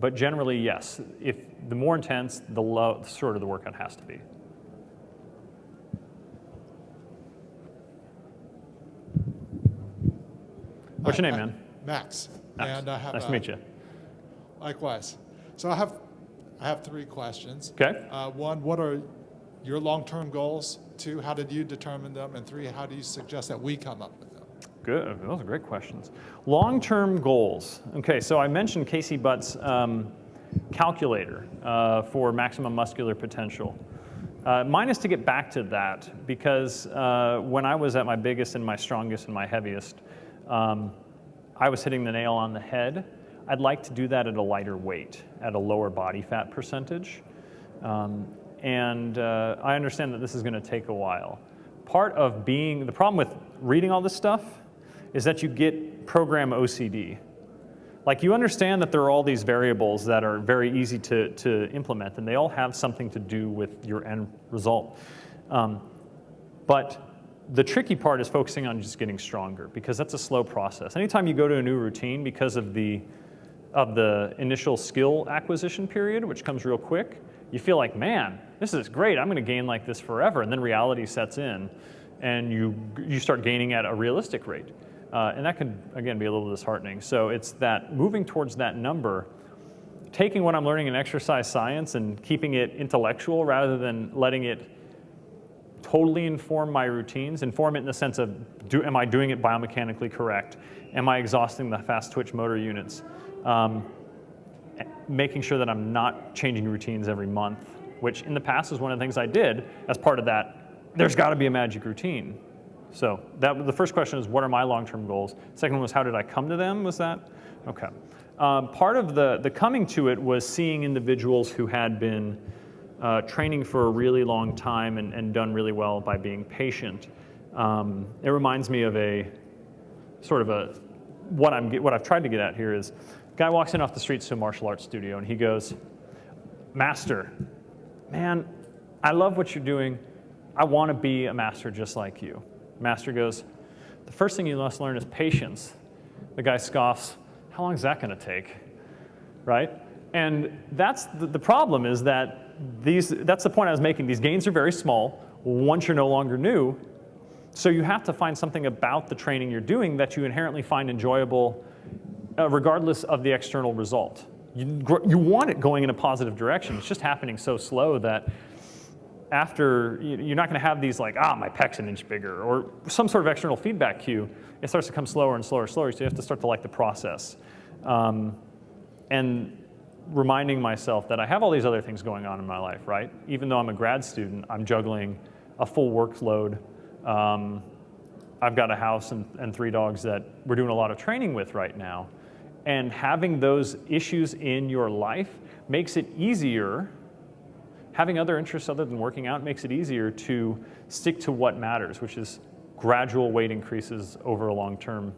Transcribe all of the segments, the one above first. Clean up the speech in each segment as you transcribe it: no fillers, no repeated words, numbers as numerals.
But generally, yes, if the more intense, the shorter the workout has to be. What's your name, man? Max. Max. And I have nice to meet you. Likewise. So I have 3 questions. Okay. 1, what are your long-term goals? 2, how did you determine them? And 3, how do you suggest that we come up with them? Good. Those are great questions. Long-term goals. Okay, so I mentioned Casey Butt's calculator for maximum muscular potential. Mine is to get back to that because when I was at my biggest and my strongest and my heaviest, I was hitting the nail on the head. I'd like to do that at a lighter weight, at a lower body fat percentage. And I understand that this is going to take a while. The problem with reading all this stuff is that you get program OCD. Like you understand that there are all these variables that are very easy to implement, and they all have something to do with your end result. But the tricky part is focusing on just getting stronger, because that's a slow process. Anytime you go to a new routine, because of the initial skill acquisition period, which comes real quick, you feel like, man, this is great, I'm gonna gain like this forever, and then reality sets in, and you start gaining at a realistic rate. And that can, again, be a little disheartening. So it's that moving towards that number, taking what I'm learning in exercise science and keeping it intellectual rather than letting it totally inform my routines, inform it in the sense of, am I doing it biomechanically correct? Am I exhausting the fast twitch motor units? Making sure that I'm not changing routines every month, which in the past is one of the things I did as part of that. There's got to be a magic routine. So the first question is, what are my long-term goals? Second one was, how did I come to them? Was that? Okay. Part of the coming to it was seeing individuals who had been training for a really long time and done really well by being patient. It reminds me of what I've tried to get at here is, a guy walks in off the streets to a martial arts studio and he goes, "Master, man, I love what you're doing. I want to be a master just like you." Master goes, "The first thing you must learn is patience." The guy scoffs, "How long is that going to take?" Right? And that's the problem, is that that's the point I was making. These gains are very small once you're no longer new. So you have to find something about the training you're doing that you inherently find enjoyable, regardless of the external result. You want it going in a positive direction. It's just happening so slow that after, you're not going to have these like, my pec's an inch bigger, or some sort of external feedback cue. It starts to come slower and slower and slower, so you have to start to like the process. And reminding myself that I have all these other things going on in my life, right? Even though I'm a grad student, I'm juggling a full workload. I've got a house and 3 dogs that we're doing a lot of training with right now. And having those issues in your life makes it easier. Having other interests other than working out makes it easier to stick to what matters, which is gradual weight increases over a long term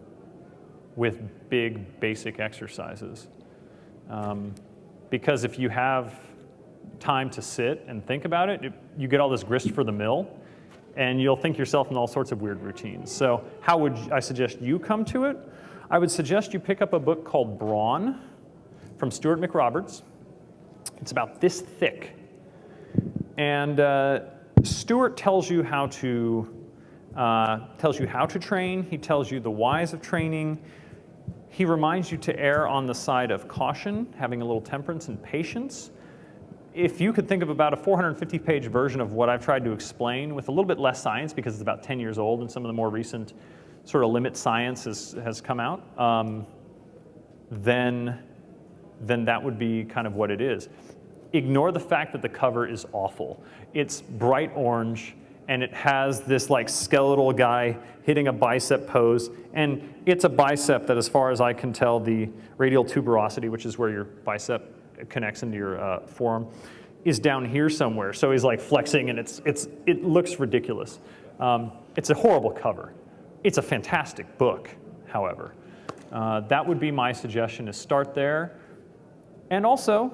with big basic exercises. Because if you have time to sit and think about it, you get all this grist for the mill, and you'll think yourself in all sorts of weird routines. So how would I suggest you come to it? I would suggest you pick up a book called Brawn from Stuart McRoberts. It's about this thick. And Stuart tells you how to train. He tells you the whys of training. He reminds you to err on the side of caution, having a little temperance and patience. If you could think of about a 450-page version of what I've tried to explain with a little bit less science, because it's about 10 years old and some of the more recent sort of limit science has come out, then that would be kind of what it is. Ignore the fact that the cover is awful. It's bright orange, and it has this like skeletal guy hitting a bicep pose, and it's a bicep that, as far as I can tell, the radial tuberosity, which is where your bicep connects into your forearm, is down here somewhere. So he's like flexing, and it looks ridiculous. It's a horrible cover. It's a fantastic book, however. That would be my suggestion, is start there. And also,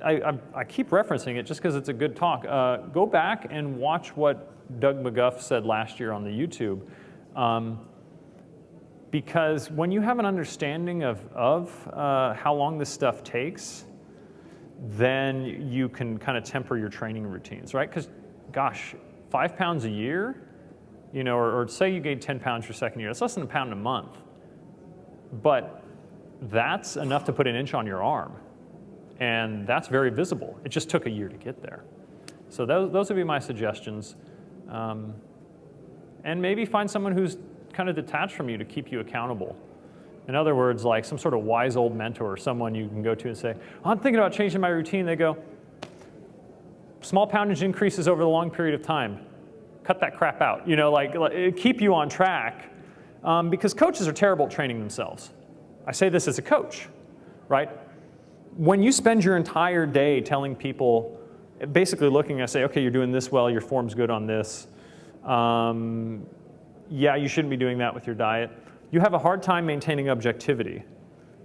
I keep referencing it just because it's a good talk. Go back and watch what Doug McGuff said last year on the YouTube. Because when you have an understanding of how long this stuff takes, then you can kind of temper your training routines, right? Because, gosh, 5 pounds a year, or say you gained 10 pounds your second year, that's less than a pound a month. But that's enough to put an inch on your arm. And that's very visible. It just took a year to get there. So those would be my suggestions. And maybe find someone who's kind of detached from you to keep you accountable. In other words, like some sort of wise old mentor, someone you can go to and say, I'm thinking about changing my routine. They go, small poundage increases over the long period of time. Cut that crap out. Keep you on track. Because coaches are terrible at training themselves. I say this as a coach, right? When you spend your entire day telling people, basically looking and say, okay, you're doing this well, your form's good on this. Yeah, you shouldn't be doing that with your diet. You have a hard time maintaining objectivity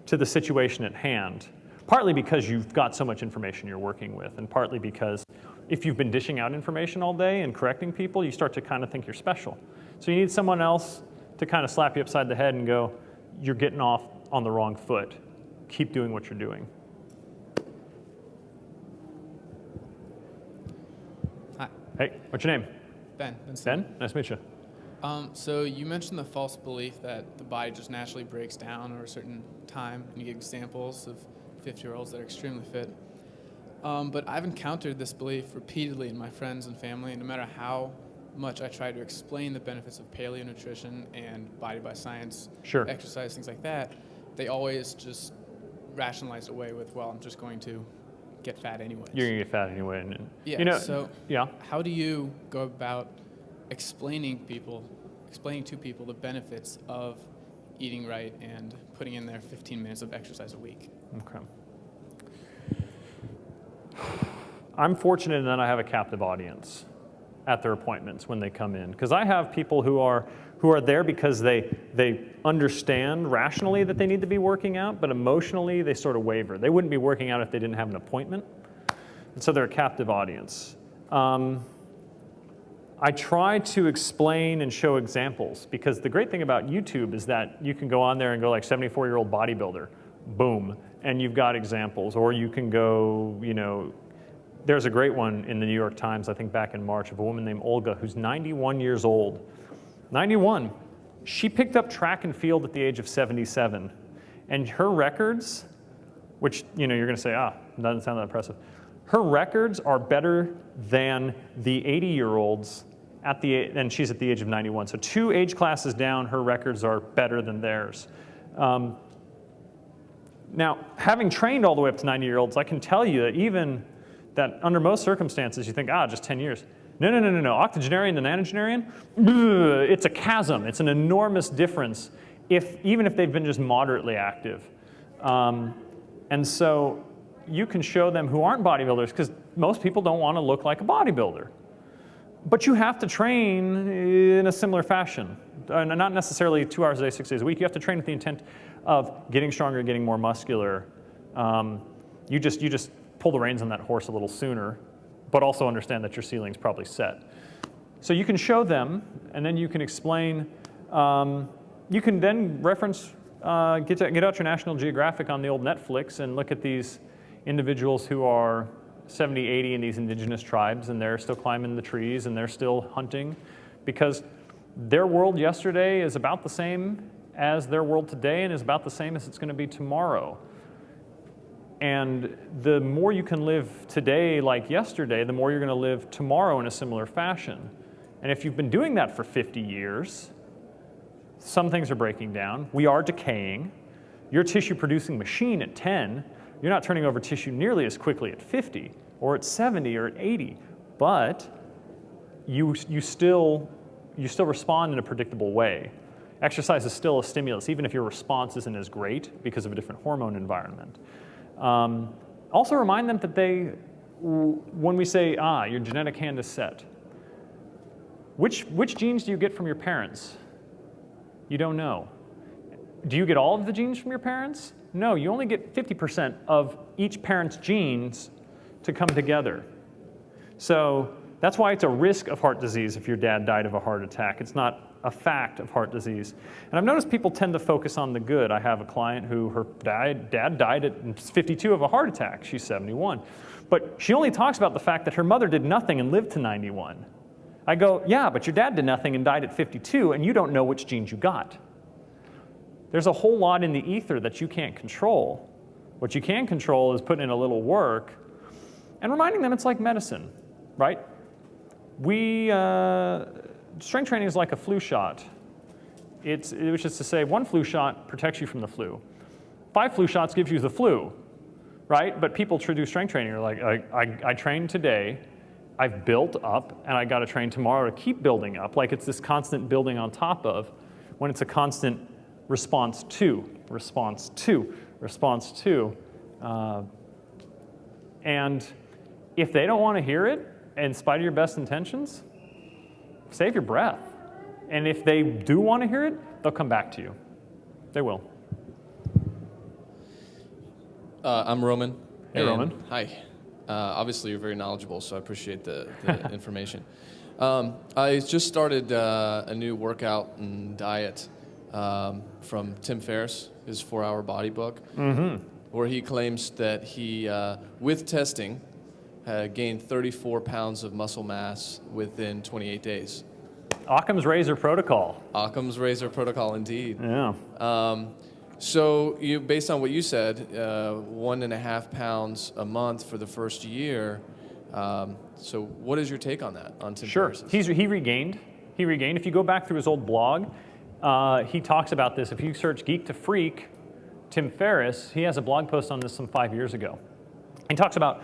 to the situation at hand, partly because you've got so much information you're working with, and partly because if you've been dishing out information all day and correcting people, you start to kind of think you're special. So you need someone else to kind of slap you upside the head and go, you're getting off on the wrong foot. Keep doing what you're doing. Hi. Hey, what's your name? Ben. Ben? Nice to meet you. So you mentioned the false belief that the body just naturally breaks down over a certain time, and you get examples of 50-year-olds that are extremely fit. But I've encountered this belief repeatedly in my friends and family, and no matter how much I try to explain the benefits of paleo nutrition and body by science, Sure. exercise, things like that, they always just rationalize it away with, well, I'm just going to get fat anyway. You're going to get fat anyway. And, Yeah, so yeah. how do you go about explaining to people the benefits of eating right and putting in their 15 minutes of exercise a week? Okay. I'm fortunate in that I have a captive audience at their appointments when they come in, because I have people who are there because they understand rationally that they need to be working out, but emotionally they sort of waver. They wouldn't be working out if they didn't have an appointment, and so they're a captive audience. I try to explain and show examples, because the great thing about YouTube is that you can go on there and go like 74-year-old bodybuilder, boom, and you've got examples. Or you can go, there's a great one in the New York Times, I think back in March, of a woman named Olga who's 91 years old. 91. She picked up track and field at the age of 77. And her records, which you're going to say, doesn't sound that impressive. Her records are better than the 80-year-olds and she's at the age of 91. So 2 age classes down, her records are better than theirs. Now, having trained all the way up to 90-year-olds, I can tell you that even that under most circumstances, you think, just 10 years. No. Octogenarian to nonagenarian, it's a chasm. It's an enormous difference, even if they've been just moderately active. And so you can show them who aren't bodybuilders, because most people don't want to look like a bodybuilder. But you have to train in a similar fashion. Not necessarily 2 hours a day, 6 days a week. You have to train with the intent of getting stronger, getting more muscular. You just pull the reins on that horse a little sooner, but also understand that your ceiling's probably set. So you can show them, and then you can explain. You can then reference, get out your National Geographic on the old Netflix and look at these individuals who are 70, 80 in these indigenous tribes, and they're still climbing the trees and they're still hunting, because their world yesterday is about the same as their world today and is about the same as it's going to be tomorrow. And the more you can live today like yesterday, the more you're going to live tomorrow in a similar fashion. And if you've been doing that for 50 years, some things are breaking down. We are decaying. Your tissue-producing machine at 10, you're not turning over tissue nearly as quickly at 50 or at 70 or at 80, but you still respond in a predictable way. Exercise is still a stimulus, even if your response isn't as great because of a different hormone environment. Also remind them that when we say, your genetic hand is set, which genes do you get from your parents? You don't know. Do you get all of the genes from your parents? No, you only get 50% of each parent's genes to come together. So that's why it's a risk of heart disease if your dad died of a heart attack. It's not a fact of heart disease. And I've noticed people tend to focus on the good. I have a client who her dad died at 52 of a heart attack. She's 71. But she only talks about the fact that her mother did nothing and lived to 91. I go, yeah, but your dad did nothing and died at 52, and you don't know which genes you got. There's a whole lot in the ether that you can't control. What you can control is putting in a little work and reminding them it's like medicine, right? Strength training is like a flu shot. Which is to say, 1 flu shot protects you from the flu. 5 flu shots gives you the flu, right? But people do strength training are like, I trained today, I've built up, and I got to train tomorrow to keep building up. Like it's this constant building on top of, when it's a constant response to. And if they don't want to hear it, in spite of your best intentions, save your breath. And if they do want to hear it, they'll come back to you. They will. I'm Roman. Hey, Roman. Hi. Obviously, you're very knowledgeable, so I appreciate the information. I just started a new workout and diet from Tim Ferriss, his 4-Hour Body book, where he claims that he, with testing, gained 34 pounds of muscle mass within 28 days. Occam's razor protocol. Occam's razor protocol, indeed. Yeah. So, based on what you said, 1.5 pounds a month for the first year. So, what is your take on that? On Tim Sure. Ferriss's? He regained. If you go back through his old blog, he talks about this. If you search Geek to Freak, Tim Ferriss, he has a blog post on this some 5 years ago. He talks about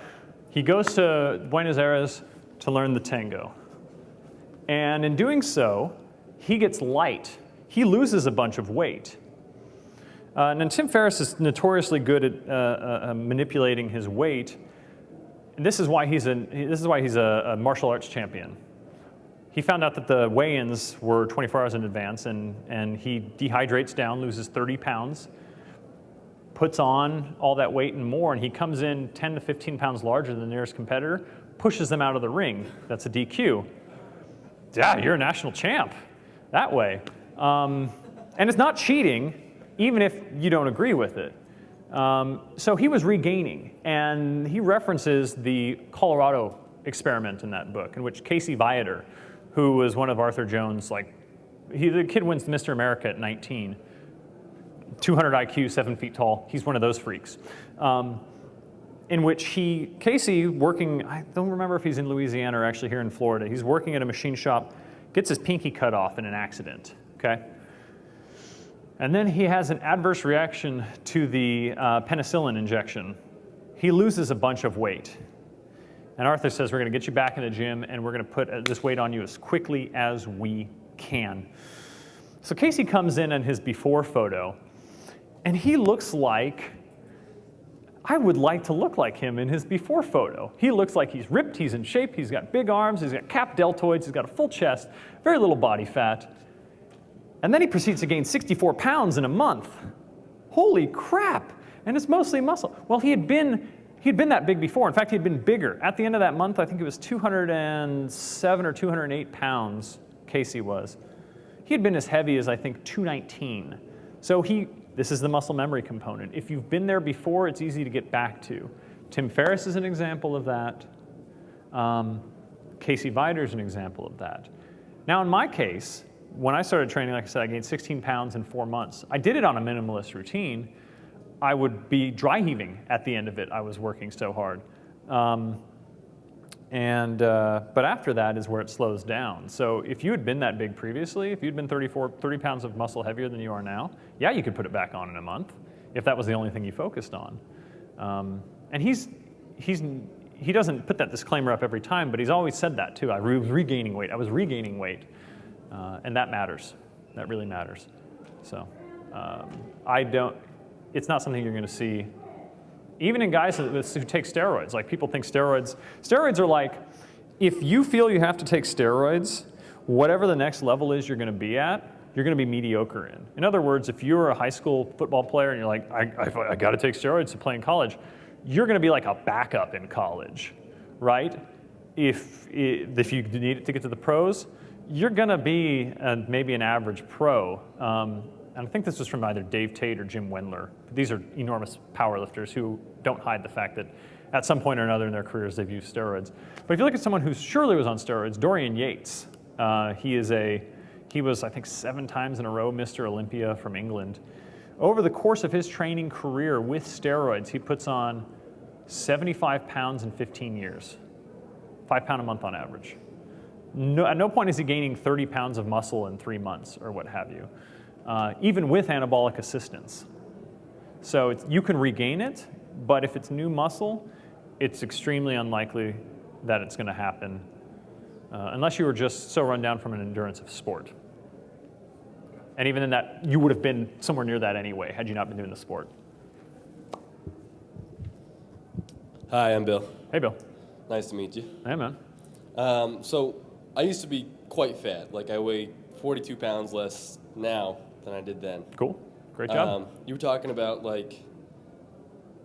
he goes to Buenos Aires to learn the tango. And in doing so, he gets light. He loses a bunch of weight. And Tim Ferriss is notoriously good at manipulating his weight. And this is why he's a martial arts champion. He found out that the weigh-ins were 24 hours in advance, and he dehydrates down, loses 30 pounds, puts on all that weight and more, and he comes in 10 to 15 pounds larger than the nearest competitor, pushes them out of the ring. That's a DQ. Yeah, you're a national champ that way. And it's not cheating, even if you don't agree with it. So he was regaining, and he references the Colorado experiment in that book, in which Casey Viator, who was one of Arthur Jones', the kid wins Mr. America at 19, 200 IQ, 7 feet tall. He's one of those freaks. In which Casey working, I don't remember if he's in Louisiana or actually here in Florida, he's working at a machine shop, gets his pinky cut off in an accident, okay? And then he has an adverse reaction to the penicillin injection. He loses a bunch of weight. And Arthur says, we're going to get you back in the gym, and we're going to put this weight on you as quickly as we can. So Casey comes in his before photo, and he looks like, I would like to look like him in his before photo. He looks like he's ripped, he's in shape, he's got big arms, he's got capped deltoids, he's got a full chest, very little body fat. And then he proceeds to gain 64 pounds in a month. Holy crap! And it's mostly muscle. Well, he'd been that big before. In fact, he'd been bigger. At the end of that month, I think it was 207 or 208 pounds, Casey was. He had been as heavy as, I think, 219. So this is the muscle memory component. If you've been there before, it's easy to get back to. Tim Ferriss is an example of that. Casey Viator is an example of that. Now, in my case, when I started training, like I said, I gained 16 pounds in 4 months. I did it on a minimalist routine. I would be dry heaving at the end of it. I was working so hard. But after that is where it slows down. So if you had been that big previously, if you'd been 30 pounds of muscle heavier than you are now, yeah, you could put it back on in a month if that was the only thing you focused on. And he doesn't put that disclaimer up every time, but he's always said that too. I was regaining weight. And that matters. That really matters. So it's not something you're going to see even in guys who take steroids. Like, people think steroids are like, if you feel you have to take steroids, whatever the next level is you're going to be at, you're going to be mediocre in. In other words, if you're a high school football player and you're like, I got to take steroids to play in college, you're going to be like a backup in college, right? If you need it to get to the pros, you're going to be maybe an average pro. And I think this was from either Dave Tate or Jim Wendler. These are enormous powerlifters who don't hide the fact that at some point or another in their careers they've used steroids. But if you look at someone who surely was on steroids, Dorian Yates, he was, I think, 7 times in a row Mr. Olympia from England. Over the course of his training career with steroids, he puts on 75 pounds in 15 years, 5 pounds a month on average. At no point is he gaining 30 pounds of muscle in 3 months or what have you, even with anabolic assistance. So you can regain it, but if it's new muscle, it's extremely unlikely that it's going to happen unless you were just so run down from an endurance of sport. And even in that, you would have been somewhere near that anyway had you not been doing the sport. Hi, I'm Bill. Hey, Bill. Nice to meet you. Hey, man. So I used to be quite fat. Like I weigh 42 pounds less now than I did then. Cool. Great job. You were talking about like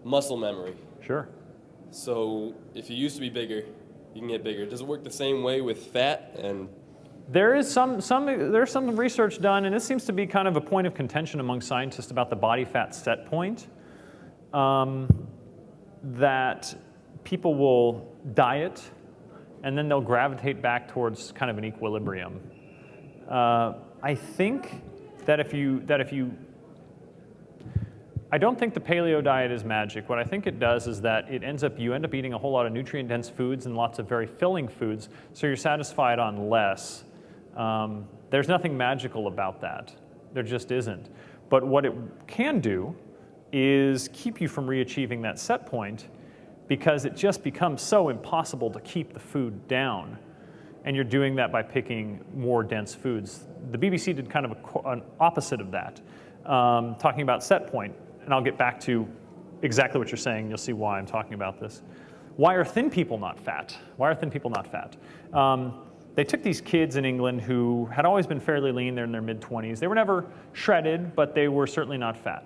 muscle memory. Sure. So if you used to be bigger, you can get bigger. Does it work the same way with fat? And There's some research done, and this seems to be kind of a point of contention among scientists about the body fat set point, that people will diet, and then they'll gravitate back towards kind of an equilibrium. I think that I don't think the paleo diet is magic. What I think it does is that you end up eating a whole lot of nutrient-dense foods and lots of very filling foods, so you're satisfied on less. There's nothing magical about that. There just isn't. But what it can do is keep you from re-achieving that set point because it just becomes so impossible to keep the food down. And you're doing that by picking more dense foods. The BBC did kind of an opposite of that, talking about set point. And I'll get back to exactly what you're saying. You'll see why I'm talking about this. Why are thin people not fat? Why are thin people not fat? They took these kids in England who had always been fairly lean. They're in their mid-20s. They were never shredded, but they were certainly not fat.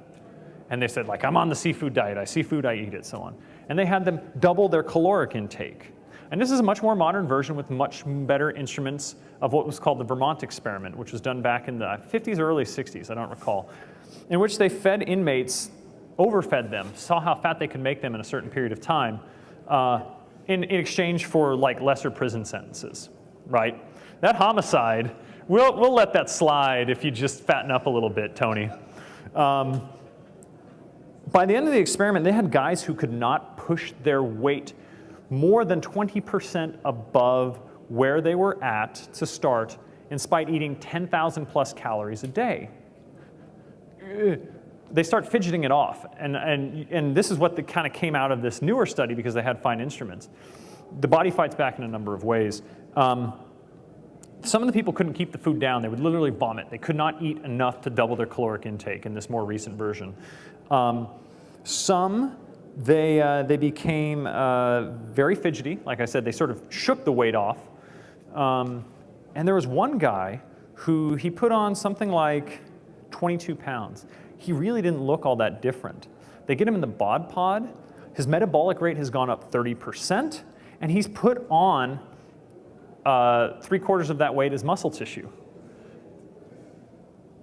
And they said, like, I'm on the seafood diet. I see food, I eat it, so on. And they had them double their caloric intake. And this is a much more modern version with much better instruments of what was called the Vermont experiment, which was done back in the 50s or early 60s, I don't recall, in which they fed inmates, overfed them, saw how fat they could make them in a certain period of time in exchange for like lesser prison sentences, right? That homicide, we'll let that slide if you just fatten up a little bit, Tony. By the end of the experiment, they had guys who could not push their weight more than 20% above where they were at to start, in spite eating 10,000 plus calories a day. They start fidgeting it off, and this is what kind of came out of this newer study because they had fine instruments. The body fights back in a number of ways. Some of the people couldn't keep the food down. They would literally vomit. They could not eat enough to double their caloric intake in this more recent version. Some, they became very fidgety. Like I said, they sort of shook the weight off. And there was one guy who he put on something like 22 pounds. He really didn't look all that different. They get him in the bod pod. His metabolic rate has gone up 30%, and he's put on 3/4 of that weight as muscle tissue.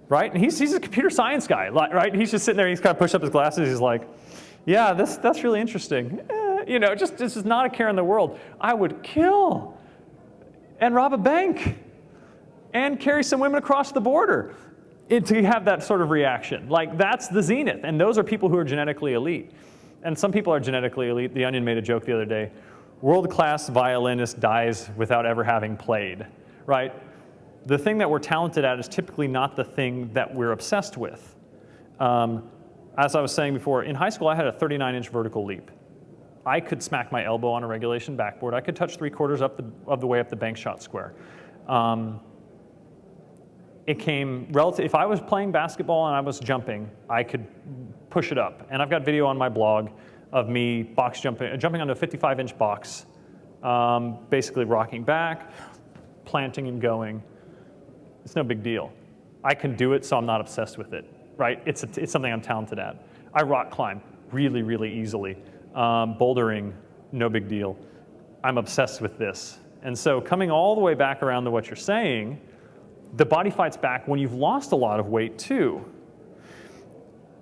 Right? And he's a computer science guy, right? He's just sitting there, he's kind of pushed up his glasses, he's like, yeah, that's really interesting. This is not a care in the world. I would kill and rob a bank and carry some women across the border to have that sort of reaction. Like, that's the zenith. And those are people who are genetically elite. And some people are genetically elite. The Onion made a joke the other day. World-class violinist dies without ever having played, right? The thing that we're talented at is typically not the thing that we're obsessed with. As I was saying before, in high school I had a 39-inch vertical leap. I could smack my elbow on a regulation backboard. I could touch 3/4 of the way up the bank shot square. It came relative. If I was playing basketball and I was jumping, I could push it up. And I've got video on my blog of me box jumping onto a 55-inch box, basically rocking back, planting and going. It's no big deal. I can do it, so I'm not obsessed with it, right? It's something I'm talented at. I rock climb really, really easily. Bouldering, no big deal. I'm obsessed with this. And so coming all the way back around to what you're saying, the body fights back when you've lost a lot of weight too.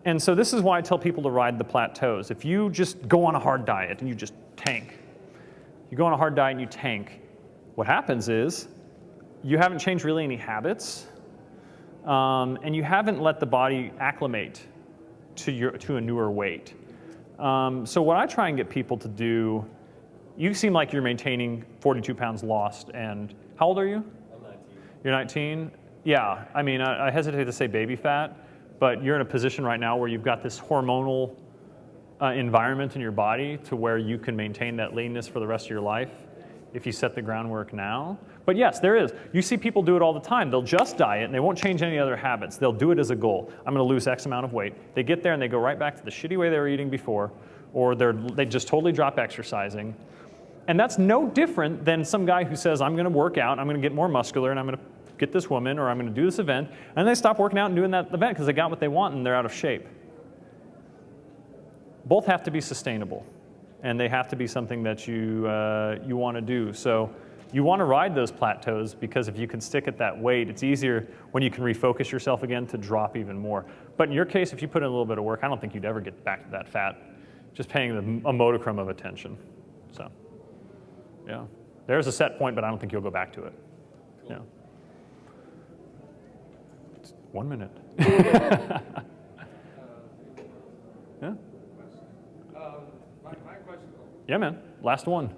And so this is why I tell people to ride the plateaus. If you just go on a hard diet and you just tank, you go on a hard diet and you tank, what happens is you haven't changed really any habits, and you haven't let the body acclimate to a newer weight. So what I try and get people to do, you seem like you're maintaining 42 pounds lost, and how old are you? I'm 19. You're 19? Yeah, I mean, I hesitate to say baby fat, but you're in a position right now where you've got this hormonal environment in your body to where you can maintain that leanness for the rest of your life if you set the groundwork now. But yes, there is. You see people do it all the time. They'll just diet and they won't change any other habits. They'll do it as a goal. I'm going to lose X amount of weight. They get there and they go right back to the shitty way they were eating before, or they just totally drop exercising. And that's no different than some guy who says, I'm going to work out, I'm going to get more muscular, and I'm going to get this woman, or I'm going to do this event, and they stop working out and doing that event because they got what they want and they're out of shape. Both have to be sustainable, and they have to be something that you want to do. So you want to ride those plateaus, because if you can stick at that weight, it's easier when you can refocus yourself again to drop even more. But in your case, if you put in a little bit of work, I don't think you'd ever get back to that fat, just paying them a modicum of attention. So yeah, there's a set point, but I don't think you'll go back to it. Cool. Yeah. 1 minute. Yeah. My question. Yeah, man. Last one.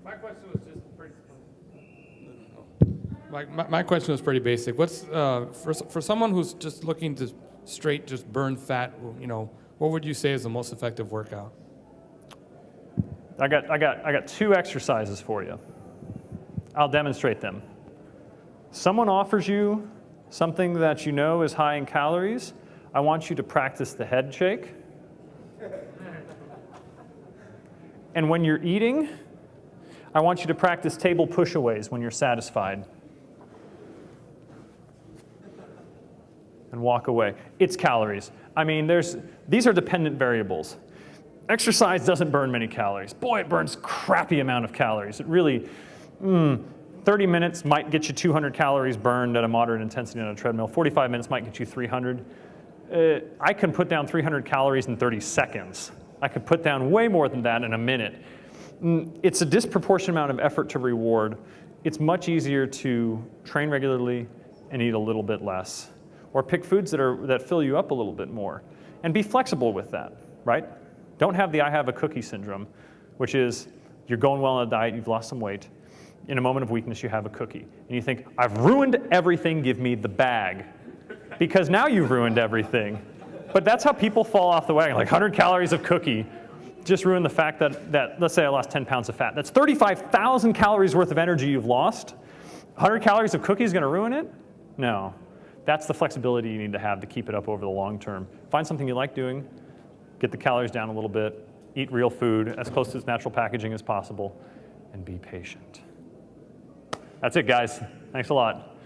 My question was just pretty. My question was pretty basic. What's for someone who's just looking to straight just burn fat? What would you say is the most effective workout? I got 2 exercises for you. I'll demonstrate them. Someone offers you something that you know is high in calories. I want you to practice the head shake. And when you're eating, I want you to practice table push-aways when you're satisfied. And walk away. It's calories. I mean, these are dependent variables. Exercise doesn't burn many calories. Boy, it burns crappy amount of calories. It really, 30 minutes might get you 200 calories burned at a moderate intensity on a treadmill. 45 minutes might get you 300. I can put down 300 calories in 30 seconds. I could put down way more than that in a minute. It's a disproportionate amount of effort to reward. It's much easier to train regularly and eat a little bit less, or pick foods that fill you up a little bit more, and be flexible with that, right? Don't have the I have a cookie syndrome, which is you're going well on a diet, you've lost some weight. In a moment of weakness, you have a cookie. And you think, I've ruined everything, give me the bag. Because now you've ruined everything. But that's how people fall off the wagon. Like 100 calories of cookie just ruined the fact that let's say I lost 10 pounds of fat. That's 35,000 calories worth of energy you've lost. 100 calories of cookie is going to ruin it? No. That's the flexibility you need to have to keep it up over the long term. Find something you like doing, get the calories down a little bit, eat real food as close to its natural packaging as possible, and be patient. That's it, guys. Thanks a lot.